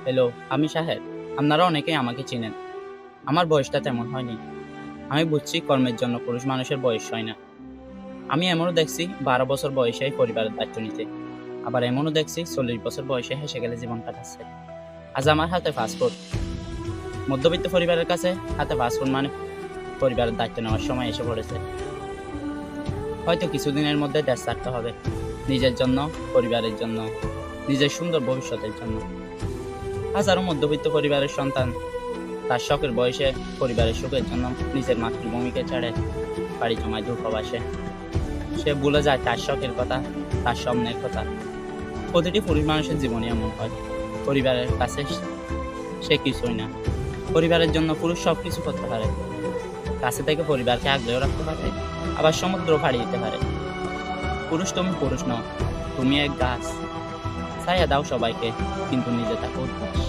Hello, আমি শাহেদ। আপনারা অনেকেই আমাকে চিনেন। আমার বয়সটা তেমন হয়নি। আমি বুঝছি কর্মের জন্য পুরুষ মানুষের বয়স হয় না। আমি এমনও দেখছি 12 বছর বয়সেই পরিবারের দায়িত্ব নিতে। আবার এমনও দেখছি 40 বছর বয়সে হেসে গেলে জীবন কাটাচ্ছে। আজ আমার হাতে পাসপোর্ট। মধ্যবিত্ত পরিবারের কাছে হাতে পাসপোর্ট মানে পরিবারের দায়িত্ব নেওয়ার সময় এসে পড়েছে। হয়তো কিছুদিনের মধ্যে দেশ ছাড়তে হবে। নিজের জন্য, পরিবারের জন্য, নিজের সুন্দর ভবিষ্যতের জন্য। হাজারো মধ্যবিত্ত পরিবারের সন্তান তার শখের বয়সে পরিবারের সুখের জন্য নিজের মাতৃভূমিকে ছেড়ে বাড়ি জমায় দূর প্রবাসে। সে ভুলে যায় তার শখের কথা, তার স্বপ্নের কথা। প্রতিটি পুরুষ মানুষের জীবনে এমন হয়। পরিবারের কাছে সে কিছুই না। পরিবারের জন্য পুরুষ সব কিছু করতে পারে। কাছে থেকে পরিবারকে আগলেও রাখতে পারে, আবার সমুদ্র পাড়ি দিতে পারে। পুরুষ তুমি পুরুষ নও, তুমি এক গাছ। ছায়া দাও সবাইকে, কিন্তু নিজে থাকো উদ্দাস।